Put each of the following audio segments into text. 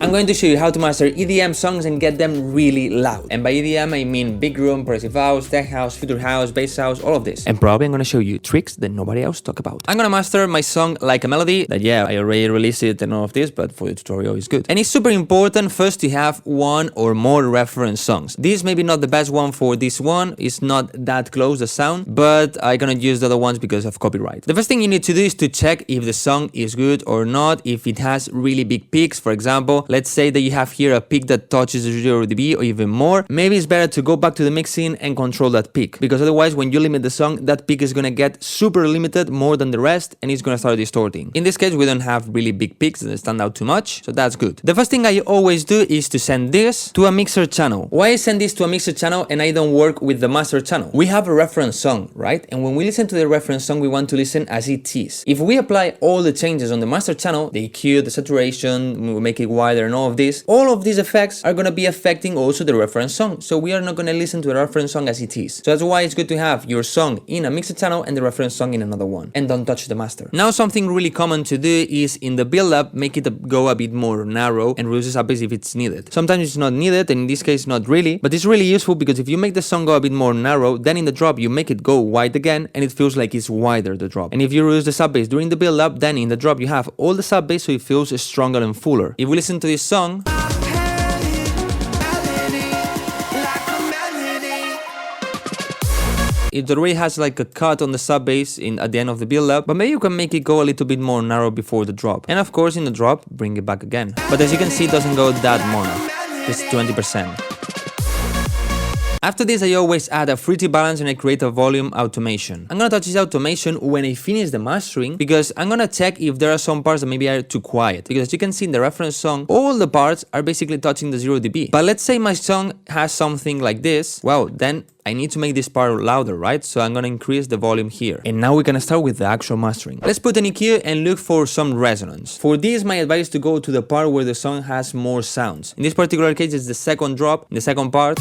I'm going to show you how to master EDM songs and get them really loud. And by EDM I mean big room, progressive house, tech house, future house, bass house, all of this. And probably I'm gonna show you tricks that nobody else talk about. I'm gonna master my song Like a Melody, that yeah, I already released it and all of this, but for the tutorial it's good. And it's super important first to have one or more reference songs. This may be not the best one for this one, it's not that close the sound, but I'm gonna use the other ones because of copyright. The first thing you need to do is to check if the song is good or not, if it has really big peaks. For example, let's say that you have here a peak that touches 0 dB or even more. Maybe it's better to go back to the mixing and control that peak, because otherwise when you limit the song, that peak is gonna get super limited more than the rest and it's gonna start distorting. In this case we don't have really big peaks that stand out too much, so that's good. The first thing I always do is to send this to a mixer channel. Why I send this to a mixer channel and I don't work with the master channel? We have a reference song, right? And when we listen to the reference song, we want to listen as it is. If we apply all the changes on the master channel, the EQ, the saturation, we make it wider and all of these effects are gonna be affecting also the reference song. So we are not gonna listen to the reference song as it is. So that's why it's good to have your song in a mixer channel and the reference song in another one. And don't touch the master. Now something really common to do is in the build-up, make it go a bit more narrow and reduce the sub-bass if it's needed. Sometimes it's not needed, and in this case not really, but it's really useful because if you make the song go a bit more narrow, then in the drop you make it go wide again and it feels like it's wider, the drop. And if you reduce the sub-bass during the build-up, then in the drop you have all the sub-bass so it feels stronger and fuller. If we listen to this song, it already has like a cut on the sub bass at the end of the build up, but maybe you can make it go a little bit more narrow before the drop. And of course in the drop, bring it back again. But as you can see, it doesn't go that mono. It's 20%. After this, I always add a frequency balance and I create a volume automation. I'm gonna touch this automation when I finish the mastering, because I'm gonna check if there are some parts that maybe are too quiet. Because as you can see in the reference song, all the parts are basically touching the 0 dB. But let's say my song has something like this, well, then I need to make this part louder, right? So I'm gonna increase the volume here. And now we're gonna start with the actual mastering. Let's put an EQ and look for some resonance. For this, my advice is to go to the part where the song has more sounds. In this particular case, it's the second drop, the second part,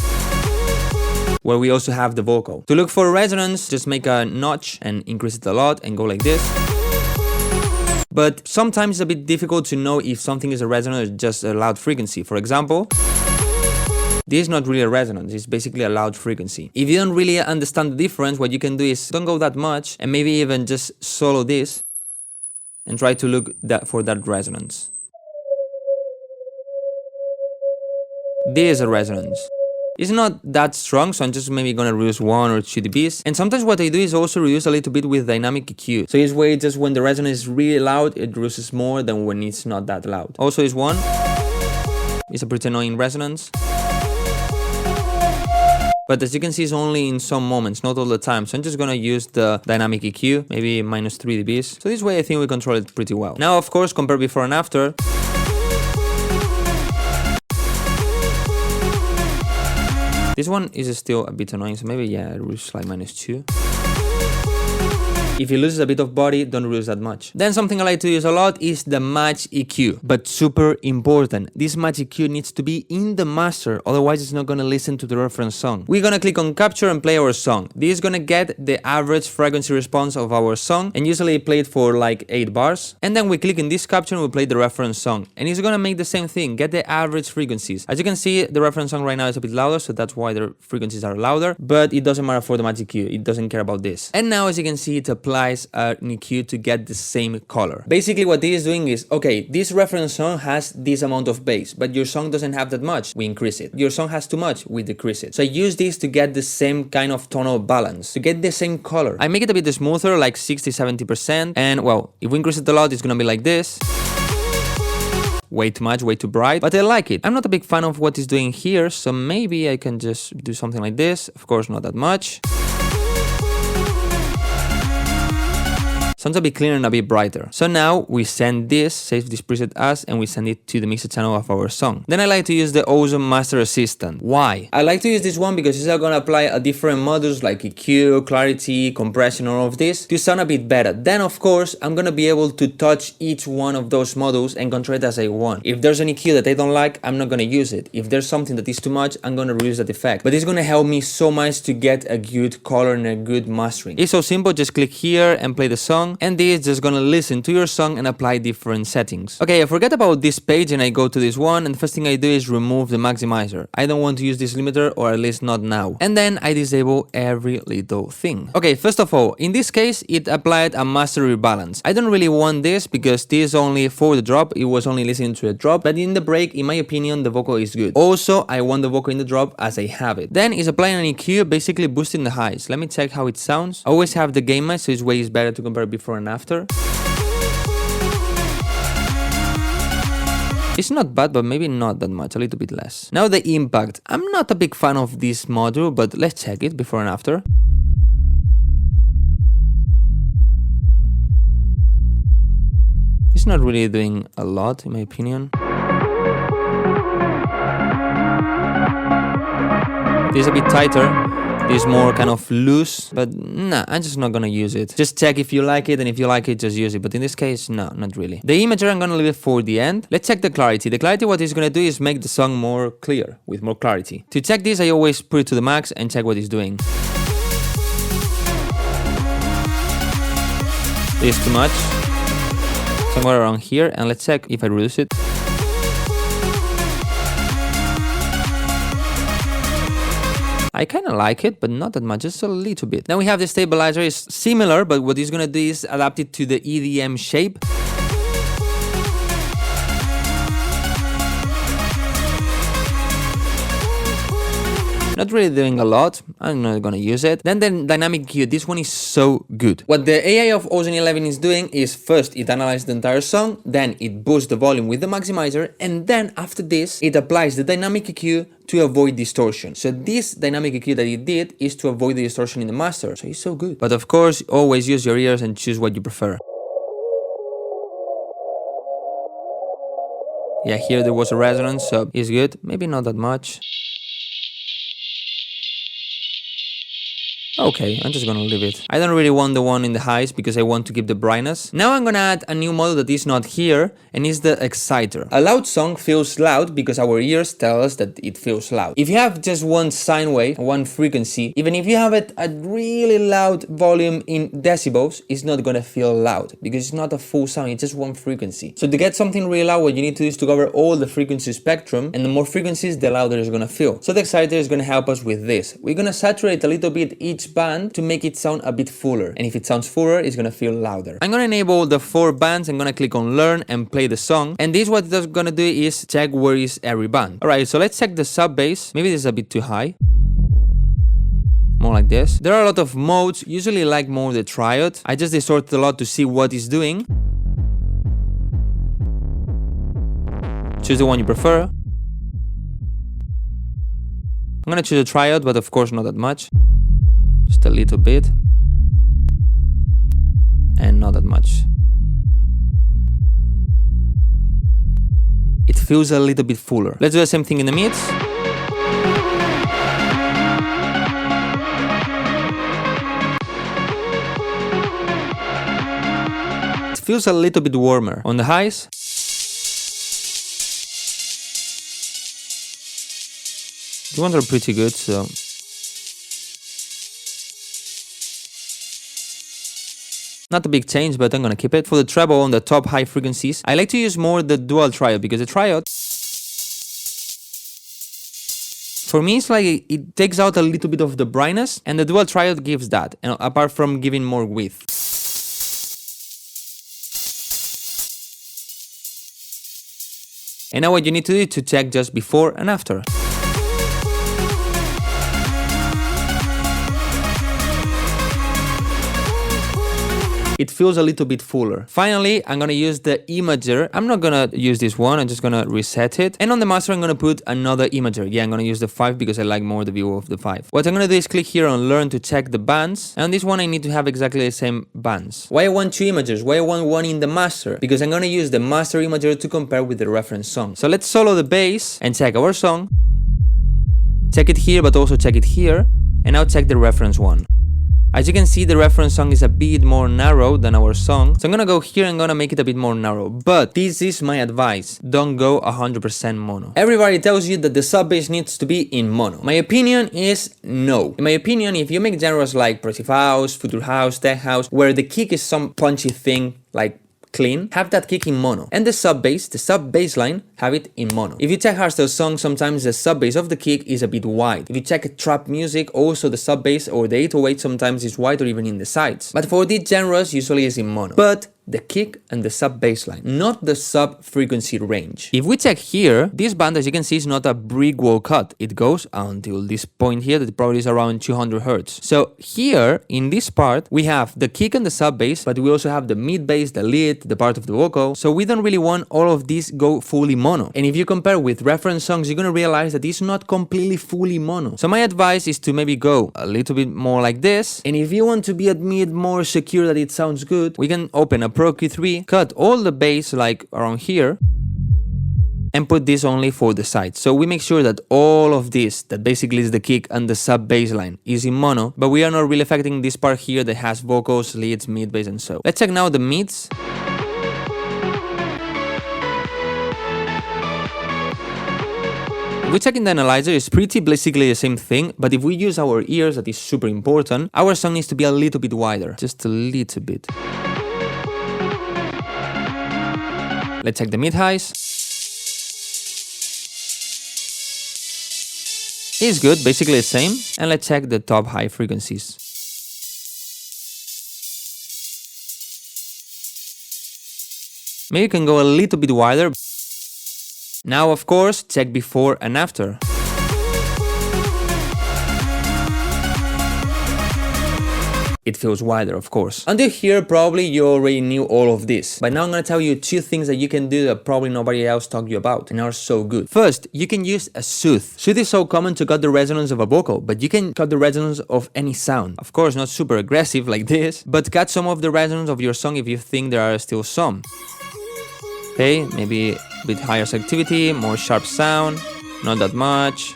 where we also have the vocal. To look for resonance, just make a notch and increase it a lot and go like this. But sometimes it's a bit difficult to know if something is a resonance or just a loud frequency. For example, this is not really a resonance, it's basically a loud frequency. If you don't really understand the difference, what you can do is don't go that much and maybe even just solo this and try to look for that resonance. This is a resonance. It's not that strong, so I'm just maybe gonna reduce 1 or 2 dBs. And sometimes what I do is also reduce a little bit with dynamic EQ. So this way, just when the resonance is really loud, it reduces more than when it's not that loud. Also this one is a pretty annoying resonance. But as you can see, it's only in some moments, not all the time. So I'm just gonna use the dynamic EQ, maybe minus 3 dBs. So this way I think we control it pretty well. Now, of course, compare before and after. This one is still a bit annoying, so maybe, yeah, it reduces like minus 2. If it loses a bit of body, don't reduce that much. Then something I like to use a lot is the match EQ, but super important. This match EQ needs to be in the master, otherwise it's not gonna listen to the reference song. We're gonna click on capture and play our song. This is gonna get the average frequency response of our song, and usually play it for like 8 bars. And then we click in this capture and we play the reference song. And it's gonna make the same thing, get the average frequencies. As you can see, the reference song right now is a bit louder, so that's why the frequencies are louder, but it doesn't matter for the match EQ, it doesn't care about this. And now as you can see, it applies an EQ to get the same color. Basically what this is doing is, okay, this reference song has this amount of bass, but your song doesn't have that much, we increase it. Your song has too much, we decrease it. So I use this to get the same kind of tonal balance, to get the same color. I make it a bit smoother, like 60-70%, and well, if we increase it a lot, it's gonna be like this. Way too much, way too bright, but I like it. I'm not a big fan of what it's doing here, so maybe I can just do something like this. Of course, not that much. Sounds a bit cleaner and a bit brighter. So now we send this, save this preset as, and we send it to the mixer channel of our song. Then I like to use the Ozone Master Assistant. Why? I like to use this one because it's gonna apply a different modules like EQ, clarity, compression, all of this to sound a bit better. Then of course, I'm gonna be able to touch each one of those modules and control it as I want. If there's an EQ that I don't like, I'm not gonna use it. If there's something that is too much, I'm gonna reduce that effect. But it's gonna help me so much to get a good color and a good mastering. It's so simple, just click here and play the song. and this is just gonna listen to your song and apply different settings. Okay, I forget about this page and I go to this one, and the first thing I do is remove the maximizer. I don't want to use this limiter, or at least not now. And then I disable every little thing. Okay, first of all, in this case, it applied a master rebalance. I don't really want this because this is only for the drop. It was only listening to a drop, but in the break, in my opinion, the vocal is good. Also, I want the vocal in the drop as I have it. Then it's applying an EQ, basically boosting the highs. Let me check how it sounds. I always have the gain match, so it's way better to compare before and after. It's not bad, but maybe not that much, a little bit less. Now the impact. I'm not a big fan of this module, but let's check it before and after. It's not really doing a lot, in my opinion. This is a bit tighter. This is more kind of loose, but nah, I'm just not gonna use it. Just check if you like it, and if you like it, just use it. But in this case, no, not really. The imager, I'm gonna leave it for the end. Let's check the clarity. The clarity, what it's gonna do is make the song more clear, with more clarity. To check this, I always put it to the max and check what it's doing. This is too much. Somewhere around here, and let's check if I reduce it. I kind of like it, but not that much, just a little bit. Now we have the stabilizer, is similar, but what it's gonna do is adapt it to the EDM shape. Not really doing a lot, I'm not gonna use it. Then the dynamic EQ, this one is so good. What the AI of Ozone 11 is doing is first it analyzes the entire song, then it boosts the volume with the maximizer, and then after this it applies the dynamic EQ to avoid distortion. So this dynamic EQ that it did is to avoid the distortion in the master, so it's so good. But of course, always use your ears and choose what you prefer. Yeah, here there was a resonance, so it's good, maybe not that much. Okay, I'm just gonna leave it. I don't really want the one in the highs because I want to keep the brightness. Now I'm gonna add a new model that is not here, and is the exciter. A loud song feels loud because our ears tell us that it feels loud. If you have just one sine wave, one frequency, even if you have it at really loud volume in decibels, it's not gonna feel loud because it's not a full sound, it's just one frequency. So to get something really loud, what you need to do is to cover all the frequency spectrum, and the more frequencies, the louder it's gonna feel. So the exciter is gonna help us with this. We're gonna saturate a little bit each band to make it sound a bit fuller, and if it sounds fuller, it's gonna feel louder. I'm gonna enable the 4 bands. I'm gonna click on learn and play the song, and this what it's gonna do is check where is every band. Alright, so let's check the sub bass. Maybe this is a bit too high, more like this. There are a lot of modes, usually like more the triad. I just distort a lot to see what it's doing. Choose the one you prefer. I'm gonna choose a triad, but of course not that much. Just a little bit. And not that much. It feels a little bit fuller. Let's do the same thing in the mids. It feels a little bit warmer. On the highs, the ones are pretty good, so not a big change, but I'm gonna keep it. For the treble on the top high frequencies, I like to use more the dual triad, because the triad, for me, it's like it takes out a little bit of the brightness, and the dual triad gives that, and apart from giving more width. And now what you need to do is to check just before and after. It feels a little bit fuller. Finally, I'm gonna use the imager. I'm not gonna use this one, I'm just gonna reset it. And on the master, I'm gonna put another imager. Yeah, I'm gonna use the 5 because I like more the view of the 5. What I'm gonna do is click here on learn to check the bands. And on this one, I need to have exactly the same bands. Why I want 2 imagers? Why I want one in the master? Because I'm gonna use the master imager to compare with the reference song. So let's solo the bass and check our song. Check it here, but also check it here. And now check the reference one. As you can see, the reference song is a bit more narrow than our song. So I'm gonna go here and gonna make it a bit more narrow. But this is my advice. Don't go 100% mono. Everybody tells you that the sub bass needs to be in mono. My opinion is no. In my opinion, if you make genres like progressive house, future house, tech house, where the kick is some punchy thing like clean, have that kick in mono. And the sub bass line, have it in mono. If you check hardstyle songs, sometimes the sub bass of the kick is a bit wide. If you check trap music, also the sub bass or the 808 sometimes is wide or even in the sides. But for these genres, usually is in mono. But the kick and the sub bass line, not the sub frequency range. If we check here, this band, as you can see, is not a brick wall cut. It goes until this point here that probably is around 200 Hz. So here in this part, we have the kick and the sub bass, but we also have the mid bass, the lead, the part of the vocal. So we don't really want all of these go fully mono. And if you compare with reference songs, you're gonna realize that it's not completely fully mono. So my advice is to maybe go a little bit more like this. And if you want to be at mid more secure that it sounds good, we can open a Pro Q3, cut all the bass like around here, and put this only for the sides. So we make sure that all of this, that basically is the kick and the sub bass line, is in mono, but we are not really affecting this part here that has vocals, leads, mid bass, and so. Let's check now the mids. If we check in the analyzer, it's pretty basically the same thing, but if we use our ears, that is super important, our song needs to be a little bit wider, just a little bit. Let's check the mid-highs. It's good, basically the same. And let's check the top high frequencies. Maybe you can go a little bit wider. Now, of course, check before and after. It feels wider, of course. Until here, probably you already knew all of this. But now I'm gonna tell you two things that you can do that probably nobody else talked you about and are so good. First, you can use a soothe. Soothe is so common to cut the resonance of a vocal, but you can cut the resonance of any sound. Of course, not super aggressive like this, but cut some of the resonance of your song if you think there are still some. Okay, maybe a bit higher selectivity, more sharp sound, not that much.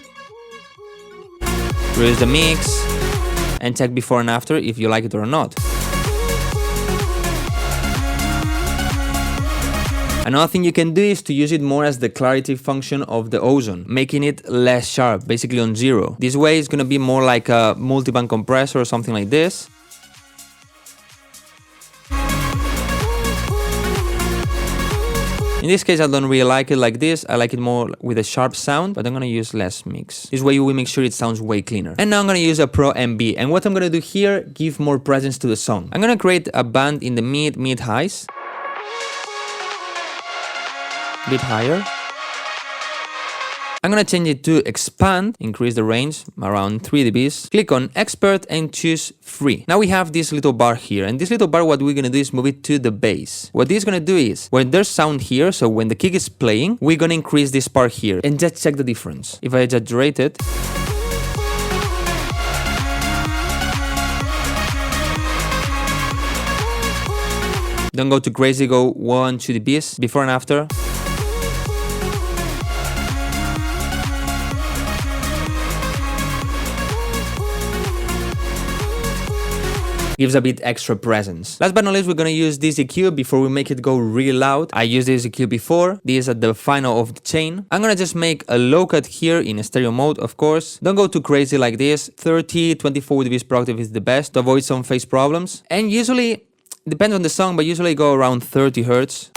Reduce the mix. And check before and after if you like it or not. Another thing you can do is to use it more as the clarity function of the Ozone, making it less sharp, basically on 0. This way it's gonna be more like a multiband compressor or something like this. In this case, I don't really like it like this. I like it more with a sharp sound, but I'm gonna use less mix. This way we make sure it sounds way cleaner. And now I'm gonna use a Pro MB. And what I'm gonna do here, give more presence to the song. I'm gonna create a band in the mid-highs. A bit higher. I'm gonna change it to expand, increase the range around 3 dBs. Click on expert and choose free. Now we have this little bar here, and this little bar, what we're gonna do is move it to the bass. What this is gonna do is, when there's sound here, so when the kick is playing, we're gonna increase this part here and just check the difference. If I exaggerate it, don't go too crazy, go 1-2 dBs before and after. Gives a bit extra presence. Last but not least, we're gonna use this EQ before we make it go really loud. I used this EQ before. This is at the final of the chain. I'm gonna just make a low cut here in stereo mode, of course. Don't go too crazy like this. 30, 24 dBs per octave is the best to avoid some phase problems. And usually, depends on the song, but usually go around 30 Hz.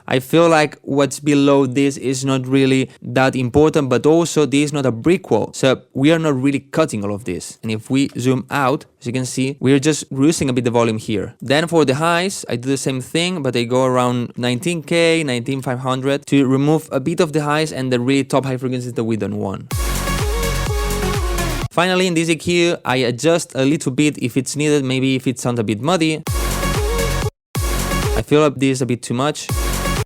I feel like what's below this is not really that important, but also this is not a brick wall. So we are not really cutting all of this. And if we zoom out, as you can see, we're just reducing a bit the volume here. Then for the highs, I do the same thing, but I go around 19K, 19500 to remove a bit of the highs and the really top high frequencies that we don't want. Finally, in this EQ, I adjust a little bit if it's needed, maybe if it sounds a bit muddy. I feel like this is a bit too much.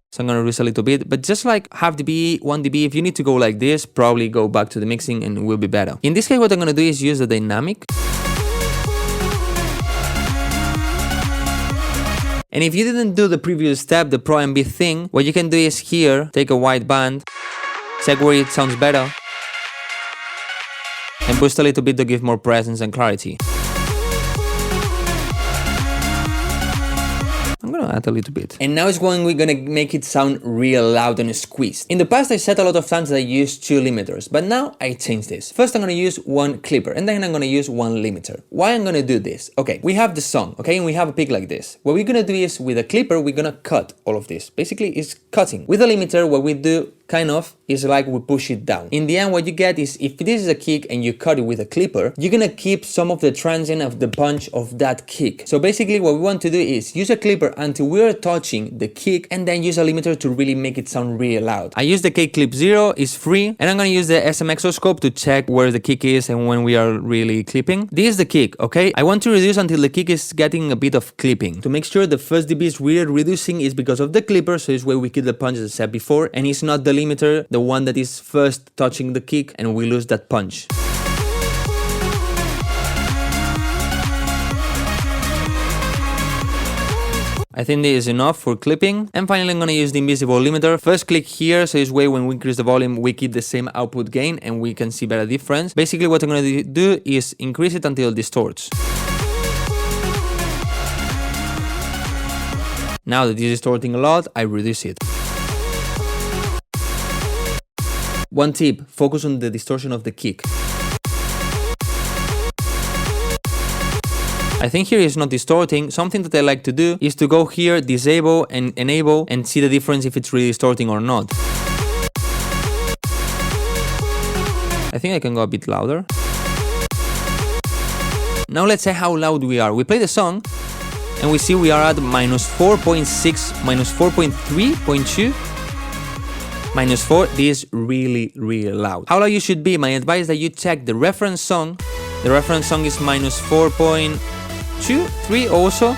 So I'm gonna reduce a little bit, but just like half dB, 1 dB, if you need to go like this, probably go back to the mixing and it will be better. In this case, what I'm gonna do is use the dynamic. And if you didn't do the previous step, the Pro MB thing, what you can do is here, take a wide band, check where it sounds better, and boost a little bit to give more presence and clarity. I'm gonna add a little bit. And now is when we're gonna make it sound real loud and squeezed. In the past, I said a lot of times that I used 2 limiters, but now I changed this. First, I'm gonna use 1 clipper, and then I'm gonna use 1 limiter. Why I'm gonna do this? Okay, we have the song, okay, and we have a pick like this. What we're gonna do is, with a clipper, we're gonna cut all of this. Basically, it's cutting. With a limiter, what we do kind of is like we push it down. In the end, what you get is, if this is a kick and you cut it with a clipper, you're gonna keep some of the transient of the punch of that kick. So basically what we want to do is use a clipper until we are touching the kick, and then use a limiter to really make it sound really loud. I use the K clip 0, it's free, and I'm gonna use the SM exoscope to check where the kick is and when we are really clipping. This is the kick, okay? I want to reduce until the kick is getting a bit of clipping. To make sure the first dB is really reducing is because of the clipper, so it's where we keep the punch as I said before, and it's not the limiter, the one that is first touching the kick, and we lose that punch. I think this is enough for clipping. And finally, I'm gonna use the invisible limiter. First click here, so this way when we increase the volume, we keep the same output gain and we can see better difference. Basically, what I'm gonna do is increase it until it distorts. Now that it is distorting a lot, I reduce it. One tip, focus on the distortion of the kick. I think here it's not distorting. Something that I like to do is to go here, disable and enable, and see the difference if it's really distorting or not. I think I can go a bit louder. Now let's say how loud we are. We play the song and we see we are at -4.6, -4.3.2. -4, this is really loud. How loud you should be? My advice is that you check the reference song. The reference song is -4.2, 3 also.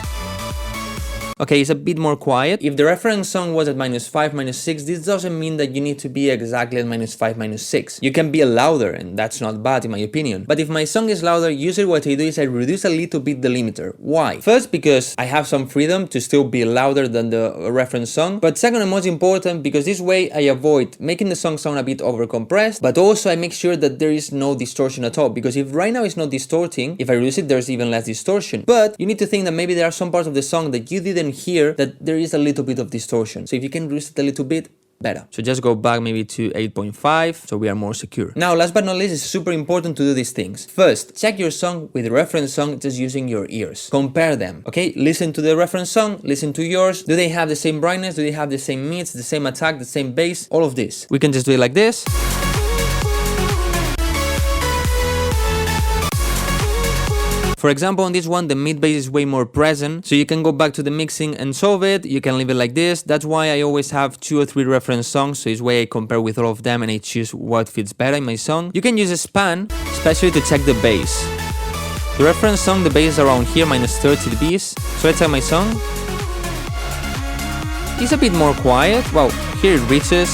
Okay, it's a bit more quiet. If the reference song was at -5, -6, this doesn't mean that you need to be exactly at -5, -6. You can be louder, and that's not bad in my opinion. But if my song is louder, usually what I do is I reduce a little bit the limiter. Why? First, because I have some freedom to still be louder than the reference song. But second and most important, because this way I avoid making the song sound a bit overcompressed, but also I make sure that there is no distortion at all. Because if right now it's not distorting, if I reduce it, there's even less distortion. But you need to think that maybe there are some parts of the song that you didn't hear that there is a little bit of distortion. So if you can reduce it a little bit, better. So just go back maybe to 8.5, so we are more secure. Now, last but not least, it's super important to do these things. First, check your song with the reference song just using your ears. Compare them, okay? Listen to the reference song, listen to yours. Do they have the same brightness? Do they have the same mids, the same attack, the same bass? All of this. We can just do it like this. For example, on this one, the mid bass is way more present, so you can go back to the mixing and solve it. You can leave it like this. That's why I always have 2 or 3 reference songs, so it's way I compare with all of them and I choose what fits better in my song. You can use a span, especially to check the bass. The reference song, the bass is around here, -30 dBs. So let's check my song. It's a bit more quiet. Well, here it reaches.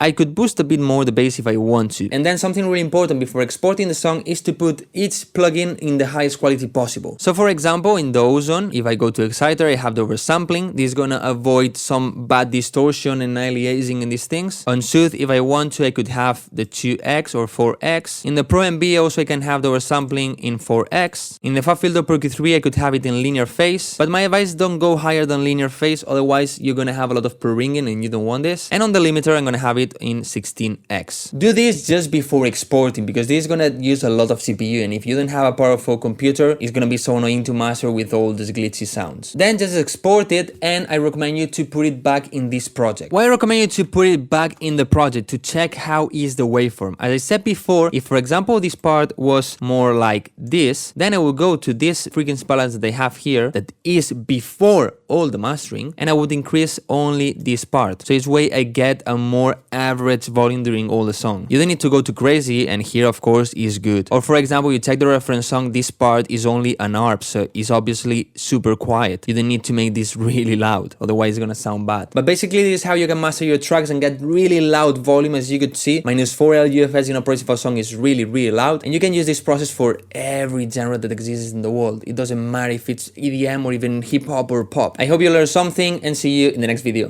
I could boost a bit more the bass if I want to. And then something really important before exporting the song is to put each plugin in the highest quality possible. So for example, in the Ozone, if I go to Exciter, I have the oversampling. This is gonna avoid some bad distortion and aliasing and these things. On Soothe, if I want to, I could have the 2x or 4x. In the Pro MB also I can have the oversampling in 4x. In the Fab Filter Pro Q3 I could have it in linear phase. But my advice, don't go higher than linear phase, otherwise you're gonna have a lot of pre-ringing and you don't want this. And on the limiter I'm gonna have it in 16x. Do this just before exporting, because this is gonna use a lot of CPU, and if you don't have a powerful computer, it's gonna be so annoying to master with all these glitchy sounds. Then just export it, and I recommend you to put it back in this project. Why I recommend you to put it back in the project? To check how is the waveform. As I said before, if for example this part was more like this, then I will go to this frequency balance that I have here that is before all the mastering, and I would increase only this part. So this way I get a more average volume during all the song. You don't need to go too crazy, and here of course is good. Or for example, you check the reference song, this part is only an ARP, so it's obviously super quiet. You don't need to make this really loud, otherwise it's gonna sound bad. But basically this is how you can master your tracks and get really loud volume. As you could see, -4L UFS in a Pro song is really loud, and you can use this process for every genre that exists in the world. It doesn't matter if it's EDM or even hip hop or pop. I hope you learned something, and see you in the next video.